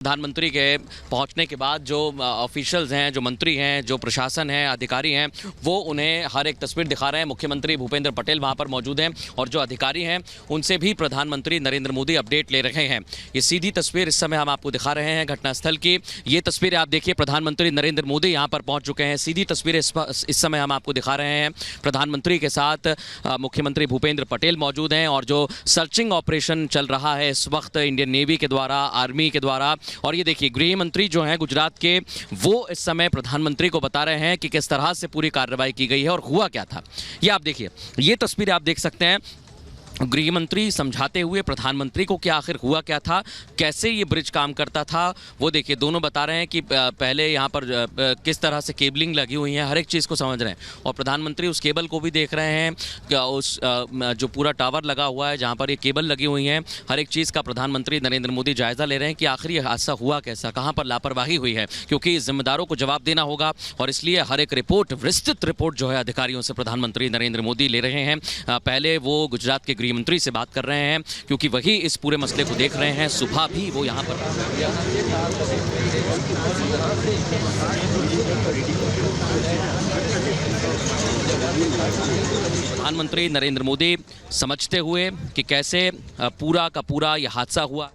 प्रधानमंत्री के पहुंचने के बाद जो ऑफिशियल्स हैं, जो मंत्री हैं, जो प्रशासन है, अधिकारी हैं, वो उन्हें हर एक तस्वीर दिखा रहे हैं। मुख्यमंत्री भूपेंद्र पटेल वहां पर मौजूद हैं और जो अधिकारी हैं उनसे भी प्रधानमंत्री नरेंद्र मोदी अपडेट ले रहे हैं। ये सीधी तस्वीर इस समय हम आपको दिखा रहे हैं घटनास्थल की। ये तस्वीरें आप देखिए, प्रधानमंत्री नरेंद्र मोदी यहाँ पर पहुँच चुके हैं। सीधी तस्वीरें इस समय हम आपको दिखा रहे हैं। प्रधानमंत्री के साथ मुख्यमंत्री भूपेंद्र पटेल मौजूद हैं और जो सर्चिंग ऑपरेशन चल रहा है इस वक्त इंडियन नेवी के द्वारा, आर्मी के द्वारा। और ये देखिए, गृह मंत्री जो हैं गुजरात के, वो इस समय प्रधानमंत्री को बता रहे हैं कि किस तरह से पूरी कार्रवाई की गई है और हुआ क्या था। ये आप देखिए, ये तस्वीरें आप देख सकते हैं। गृह मंत्री समझाते हुए प्रधानमंत्री को कि आखिर हुआ क्या था, कैसे ये ब्रिज काम करता था। वो देखिए, दोनों बता रहे हैं कि पहले यहाँ पर किस तरह से केबलिंग लगी हुई है, हर एक चीज़ को समझ रहे हैं। और प्रधानमंत्री उस केबल को भी देख रहे हैं, उस जो पूरा टावर लगा हुआ है जहाँ पर ये केबल लगी हुई हैं, हर एक चीज़ का प्रधानमंत्री नरेंद्र मोदी जायज़ा ले रहे हैं कि आखिर ये हादसा हुआ कैसा, कहाँ पर लापरवाही हुई है, क्योंकि जिम्मेदारों को जवाब देना होगा। और इसलिए हर एक रिपोर्ट, विस्तृत रिपोर्ट जो है अधिकारियों से प्रधानमंत्री नरेंद्र मोदी ले रहे हैं। पहले वो गुजरात के मंत्री से बात कर रहे हैं, क्योंकि वही इस पूरे मसले को देख रहे हैं। सुबह भी वो यहां पर प्रधानमंत्री नरेंद्र मोदी समझते हुए कि कैसे पूरा का पूरा यह हादसा हुआ।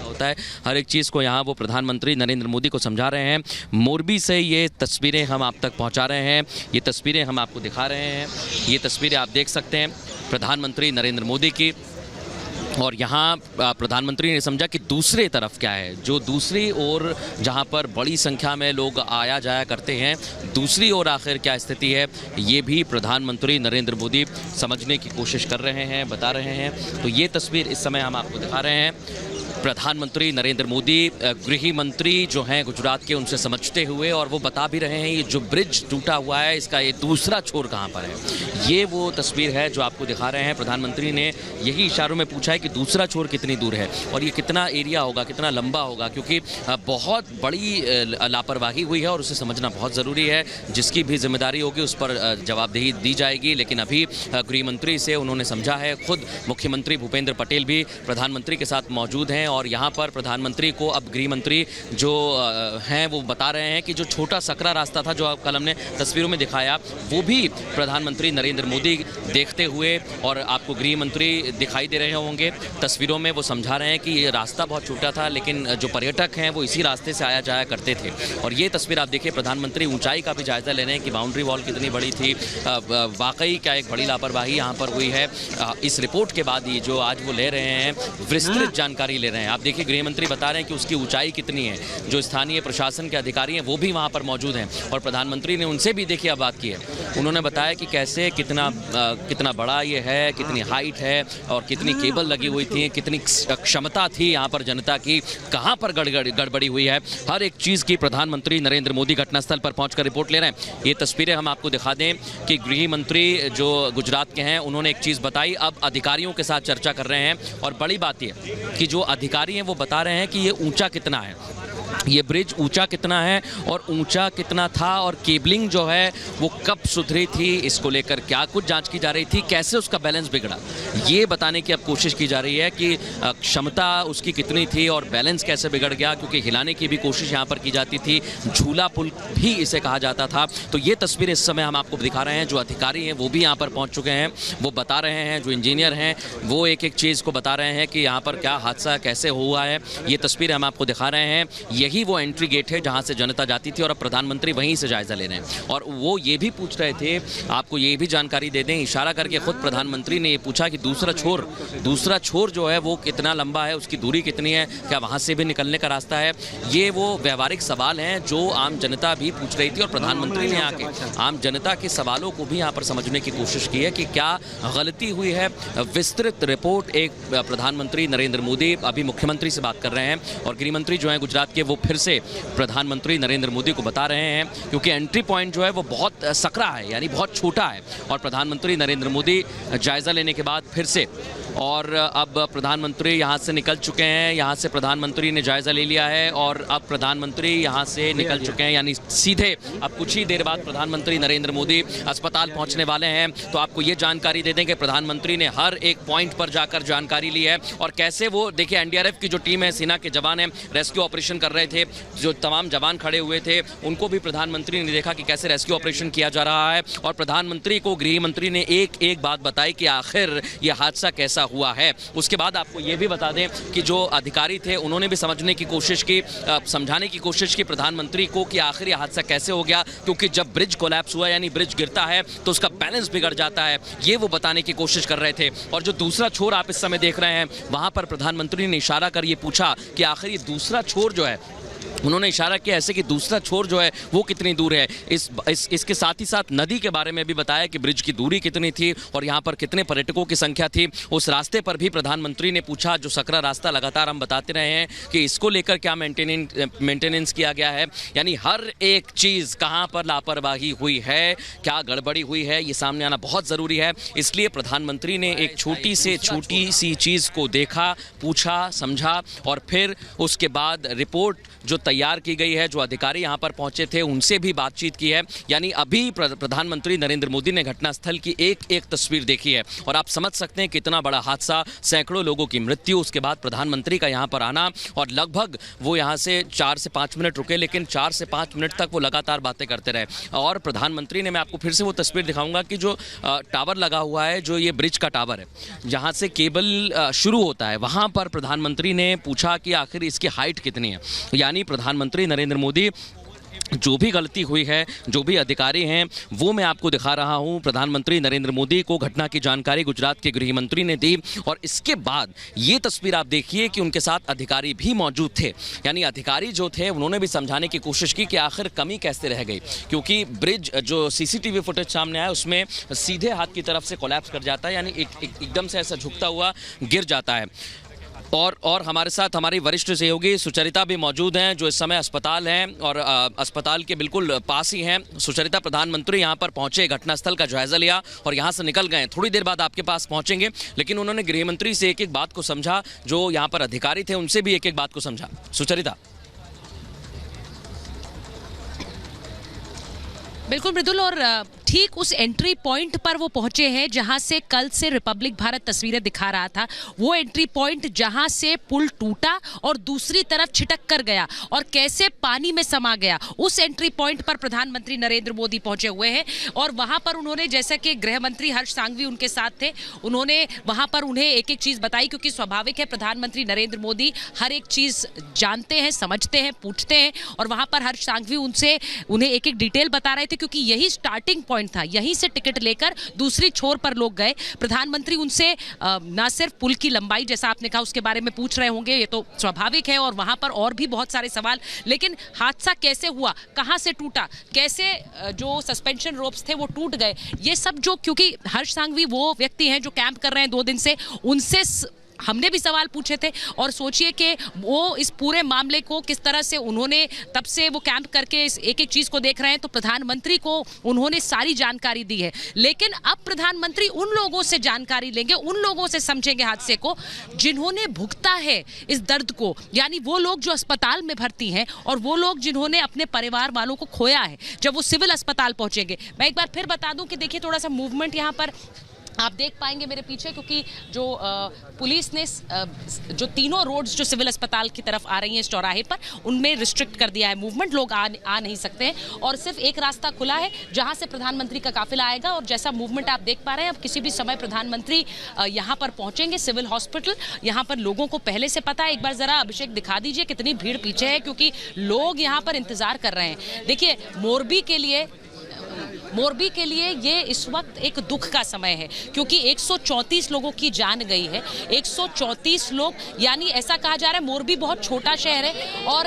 होता है हर एक चीज़ को यहाँ वो प्रधानमंत्री नरेंद्र मोदी को समझा रहे हैं। मोरबी से ये तस्वीरें हम आप तक पहुँचा रहे हैं, ये तस्वीरें हम आपको दिखा रहे हैं। ये तस्वीरें आप देख सकते हैं प्रधानमंत्री नरेंद्र मोदी की। और यहाँ प्रधानमंत्री ने समझा कि दूसरे तरफ क्या है, जो दूसरी ओर जहाँ पर बड़ी संख्या में लोग आया जाया करते हैं, दूसरी ओर आखिर क्या स्थिति है, ये भी प्रधानमंत्री नरेंद्र मोदी समझने की कोशिश कर रहे हैं, बता रहे हैं। तो ये तस्वीर इस समय हम आपको दिखा रहे हैं। प्रधानमंत्री नरेंद्र मोदी गृह मंत्री जो हैं गुजरात के, उनसे समझते हुए, और वो बता भी रहे हैं ये जो ब्रिज टूटा हुआ है इसका ये दूसरा छोर कहाँ पर है। ये वो तस्वीर है जो आपको दिखा रहे हैं। प्रधानमंत्री ने यही इशारों में पूछा है कि दूसरा छोर कितनी दूर है और ये कितना एरिया होगा, कितना लंबा होगा, क्योंकि बहुत बड़ी लापरवाही हुई है और उसे समझना बहुत ज़रूरी है। जिसकी भी जिम्मेदारी होगी उस पर जवाबदेही दी जाएगी। लेकिन अभी गृह मंत्री से उन्होंने समझा है। खुद मुख्यमंत्री भूपेंद्र पटेल भी प्रधानमंत्री के साथ मौजूद हैं और यहाँ पर प्रधानमंत्री को अब गृह मंत्री जो हैं वो बता रहे हैं कि जो छोटा सकरा रास्ता था, जो कल हमने तस्वीरों में दिखाया, वो भी प्रधानमंत्री नरेंद्र मोदी देखते हुए, और आपको गृह मंत्री दिखाई दे रहे होंगे तस्वीरों में, वो समझा रहे हैं कि ये रास्ता बहुत छोटा था, लेकिन जो पर्यटक हैं वो इसी रास्ते से आया जाया करते थे। और ये तस्वीर आप देखिए, प्रधानमंत्री ऊंचाई का भी जायज़ा ले रहे हैं कि बाउंड्री वॉल कितनी बड़ी थी। वाकई क्या एक बड़ी लापरवाही यहाँ पर हुई है। इस रिपोर्ट के बाद ही जो आज वो ले रहे हैं, विस्तृत जानकारी ले रहे हैं। आप देखिए, गृह मंत्री बता रहे हैं कि उसकी ऊंचाई कितनी है। जो स्थानीय प्रशासन के अधिकारी हैं वो भी वहां पर मौजूद हैं और प्रधानमंत्री ने उनसे भी देखिए अब बात की है। उन्होंने बताया कि कैसे कितना बड़ा ये है, कितनी हाइट है और कितनी केबल लगी हुई थी, कितनी क्षमता थी यहाँ पर जनता की, कहाँ पर गड़बड़ी हुई है। हर एक चीज़ की प्रधानमंत्री नरेंद्र मोदी घटनास्थल पर पहुँचकर रिपोर्ट ले रहे हैं। ये तस्वीरें हम आपको दिखा दें कि गृह मंत्री जो गुजरात के हैं उन्होंने एक चीज़ बताई, अब अधिकारियों के साथ चर्चा कर रहे हैं। और बड़ी बात यह कि जो अधिकारी हैं वो बता रहे हैं कि ये ऊंचा कितना है, ये ब्रिज ऊंचा कितना है और ऊंचा कितना था, और केबलिंग जो है वो कब सुधरी थी, इसको लेकर क्या कुछ जांच की जा रही थी, कैसे उसका बैलेंस बिगड़ा, ये बताने की अब कोशिश की जा रही है कि क्षमता उसकी कितनी थी और बैलेंस कैसे बिगड़ गया, क्योंकि हिलाने की भी कोशिश यहाँ पर की जाती थी। झूला पुल भी इसे कहा जाता था। तो ये तस्वीर इस समय हम आपको दिखा रहे हैं। जो अधिकारी हैं वो भी यहाँ पर पहुँच चुके हैं, वो बता रहे हैं। जो इंजीनियर हैं वो एक एक चीज़ को बता रहे हैं कि यहाँ पर क्या हादसा कैसे हुआ है। ये तस्वीर हम आपको दिखा रहे हैं। यही वो एंट्री गेट है जहां से जनता जाती थी और अब प्रधानमंत्री वहीं से जायजा ले रहे हैं। और वो ये भी पूछ रहे थे, आपको ये भी जानकारी दे दें, इशारा करके खुद प्रधानमंत्री ने ये पूछा कि दूसरा छोर जो है वो कितना लंबा है, उसकी दूरी कितनी है, क्या वहां से भी निकलने का रास्ता है। ये वो व्यवहारिक सवाल हैं जो आम जनता भी पूछ रही थी और प्रधानमंत्री ने आके आम जनता के सवालों को भी यहाँ पर समझने की कोशिश की है कि क्या गलती हुई है। विस्तृत रिपोर्ट एक प्रधानमंत्री नरेंद्र मोदी अभी मुख्यमंत्री से बात कर रहे हैं और गृह मंत्री जो है गुजरात के वो फिर से प्रधानमंत्री नरेंद्र मोदी को बता रहे हैं, क्योंकि एंट्री पॉइंट जो है वो बहुत सकरा है, यानी बहुत छोटा है। और प्रधानमंत्री नरेंद्र मोदी जायज़ा लेने के बाद फिर से, और अब प्रधानमंत्री यहाँ से निकल चुके हैं, यहाँ से प्रधानमंत्री ने जायज़ा ले लिया है और अब प्रधानमंत्री यहाँ से निकल चुके हैं, यानी सीधे अब कुछ ही देर बाद प्रधानमंत्री नरेंद्र मोदी अस्पताल पहुँचने वाले हैं। तो आपको ये जानकारी दे दें कि प्रधानमंत्री ने हर एक पॉइंट पर जाकर जानकारी ली है और कैसे वो, देखिए एनडीआरएफ की जो टीम है, सेना के जवान हैं, रेस्क्यू ऑपरेशन कर रहे थे, जो तमाम जवान खड़े हुए थे उनको भी प्रधानमंत्री ने देखा कि कैसे रेस्क्यू ऑपरेशन किया जा रहा है। और प्रधानमंत्री को गृह मंत्री ने एक एक बात बताई कि आखिर ये हादसा कैसा हुआ है। उसके बाद आपको ये भी बता दें कि जो अधिकारी थे उन्होंने भी समझने की कोशिश की, समझाने की कोशिश की प्रधानमंत्री को कि आखिर ये हादसा कैसे हो गया, क्योंकि जब ब्रिज कोलैप्स हुआ, यानी ब्रिज गिरता है तो उसका बैलेंस बिगड़ जाता है, ये वो बताने की कोशिश कर रहे थे। और जो दूसरा छोर आप इस समय देख रहे हैं, वहां पर प्रधानमंत्री ने इशारा कर ये पूछा कि आखिर ये दूसरा छोर जो है, उन्होंने इशारा किया ऐसे कि दूसरा छोर जो है वो कितनी दूर है। इसके साथ ही साथ नदी के बारे में भी बताया कि ब्रिज की दूरी कितनी थी और यहाँ पर कितने पर्यटकों की संख्या थी। उस रास्ते पर भी प्रधानमंत्री ने पूछा, जो सकरा रास्ता लगातार हम बताते रहे हैं कि इसको लेकर क्या मेंटेनेंस किया गया है, यानी हर एक चीज़ कहाँ पर लापरवाही हुई है, क्या गड़बड़ी हुई है, ये सामने आना बहुत ज़रूरी है। इसलिए प्रधानमंत्री ने एक छोटी सी चीज़ को देखा, पूछा, समझा और फिर उसके बाद रिपोर्ट जो तैयार की गई है, जो अधिकारी यहाँ पर पहुंचे थे उनसे भी बातचीत की है। यानी अभी प्रधानमंत्री नरेंद्र मोदी ने घटनास्थल की एक एक तस्वीर देखी है और आप समझ सकते हैं कितना बड़ा हादसा, सैकड़ों लोगों की मृत्यु, उसके बाद प्रधानमंत्री का यहाँ पर आना और लगभग वो यहाँ से 4 से 5 मिनट रुके, लेकिन 4 से 5 मिनट तक वो लगातार बातें करते रहे। और प्रधानमंत्री ने, मैं आपको फिर से वो तस्वीर दिखाऊंगा कि जो टावर लगा हुआ है, जो ये ब्रिज का टावर है, जहाँ से केबल शुरू होता है, वहाँ पर प्रधानमंत्री ने पूछा कि आखिर इसकी हाइट कितनी है। यानी प्रधानमंत्री नरेंद्र मोदी, जो भी गलती हुई है, जो भी अधिकारी हैं, वो मैं आपको दिखा रहा हूं। प्रधानमंत्री नरेंद्र मोदी को घटना की जानकारी गुजरात के गृह मंत्री ने दी और इसके बाद ये तस्वीर आप देखिए कि उनके साथ अधिकारी भी मौजूद थे। यानी अधिकारी जो थे उन्होंने भी समझाने की कोशिश की कि आखिर कमी कैसे रह गई, क्योंकि ब्रिज जो सीसीटीवी फुटेज सामने आया उसमें सीधे हाथ की तरफ से कोलैप्स कर जाता है, यानी एकदम से ऐसा झुकता हुआ गिर जाता है। और हमारे साथ हमारी वरिष्ठ सहयोगी सुचरिता भी मौजूद हैं, जो इस समय अस्पताल हैं और अस्पताल के बिल्कुल पास ही हैं। सुचरिता, प्रधानमंत्री यहाँ पर पहुँचे, घटनास्थल का जायजा लिया और यहाँ से निकल गए। थोड़ी देर बाद आपके पास पहुँचेंगे, लेकिन उन्होंने गृहमंत्री से एक एक बात को समझा, जो यहाँ पर अधिकारी थे उनसे भी एक एक बात को समझा। सुचरिता। बिल्कुल मृदुल, और ठीक उस एंट्री पॉइंट पर वो पहुंचे हैं जहां से कल से रिपब्लिक भारत तस्वीरें दिखा रहा था। वो एंट्री पॉइंट जहां से पुल टूटा और दूसरी तरफ छिटक कर गया और कैसे पानी में समा गया, उस एंट्री पॉइंट पर प्रधानमंत्री नरेंद्र मोदी पहुंचे हुए हैं। और वहां पर उन्होंने, जैसा कि गृह मंत्री हर्ष सांघवी उनके साथ थे, उन्होंने वहां पर उन्हें एक एक चीज बताई, क्योंकि स्वाभाविक है प्रधानमंत्री नरेंद्र मोदी हर एक चीज जानते हैं, समझते हैं, पूछते हैं। और वहां पर हर्ष सांघवी उन्हें एक एक डिटेल बता रहे थे, क्योंकि यही स्टार्टिंग पॉइंट था, यहीं से टिकट लेकर दूसरी छोर पर लोग गए। प्रधानमंत्री उनसे ना सिर्फ पुल की लंबाई, जैसा आपने कहा, उसके बारे में पूछ रहे होंगे, ये तो स्वाभाविक है, और वहां पर और भी बहुत सारे सवाल, लेकिन हादसा कैसे हुआ, कहां से टूटा, कैसे जो सस्पेंशन रोप्स थे वो टूट गए, ये सब, जो क्योंकि हर्ष सांघवी वो व्यक्ति हैं जो कैंप कर रहे हैं 2 दिन से, उनसे हमने भी सवाल पूछे थे। और सोचिए कि वो इस पूरे मामले को किस तरह से, उन्होंने तब से वो कैंप करके इस एक एक चीज को देख रहे हैं, तो प्रधानमंत्री को उन्होंने सारी जानकारी दी है। लेकिन अब प्रधानमंत्री उन लोगों से जानकारी लेंगे, उन लोगों से समझेंगे हादसे को जिन्होंने भुगता है इस दर्द को, यानी वो लोग जो अस्पताल में भर्ती हैं और वो लोग जिन्होंने अपने परिवार वालों को खोया है। जब वो सिविल अस्पताल पहुंचेंगे, मैं एक बार फिर बता दूं कि देखिए थोड़ा सा मूवमेंट यहाँ पर आप देख पाएंगे मेरे पीछे, क्योंकि जो पुलिस ने जो तीनों रोड्स जो सिविल अस्पताल की तरफ आ रही हैं इस चौराहे पर, उनमें रिस्ट्रिक्ट कर दिया है मूवमेंट, लोग आ नहीं सकते हैं और सिर्फ एक रास्ता खुला है जहां से प्रधानमंत्री का काफिला आएगा। और जैसा मूवमेंट आप देख पा रहे हैं, अब किसी भी समय प्रधानमंत्री यहां पर पहुंचेंगे सिविल हॉस्पिटल। यहां पर लोगों को पहले से पता है, एक बार जरा अभिषेक दिखा दीजिए कितनी भीड़ पीछे है, क्योंकि लोग यहाँ पर इंतजार कर रहे हैं। देखिए मोरबी के लिए ये इस वक्त एक दुख का समय है, क्योंकि 134 लोगों की जान गई है। 134 लोग, यानी ऐसा कहा जा रहा है मोरबी बहुत छोटा शहर है और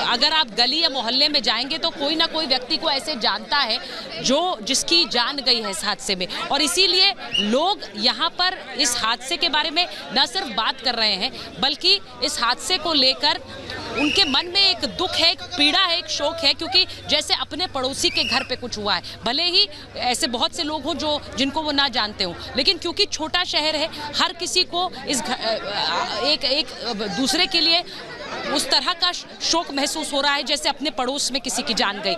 अगर आप गली या मोहल्ले में जाएंगे तो कोई ना कोई व्यक्ति को ऐसे जानता है जिसकी जान गई है इस हादसे में। और इसीलिए लोग यहाँ पर इस हादसे के बारे में न सिर्फ बात कर रहे हैं, बल्कि इस हादसे को लेकर उनके मन में एक दुख है, एक पीड़ा है, एक शोक है, क्योंकि जैसे अपने पड़ोसी के घर पे कुछ हुआ है। भले ही ऐसे बहुत से लोग हों जो जिनको वो ना जानते हों, लेकिन क्योंकि छोटा शहर है, हर किसी को इस एक दूसरे के लिए उस तरह का शोक महसूस हो रहा है जैसे अपने पड़ोस में किसी की जान गई।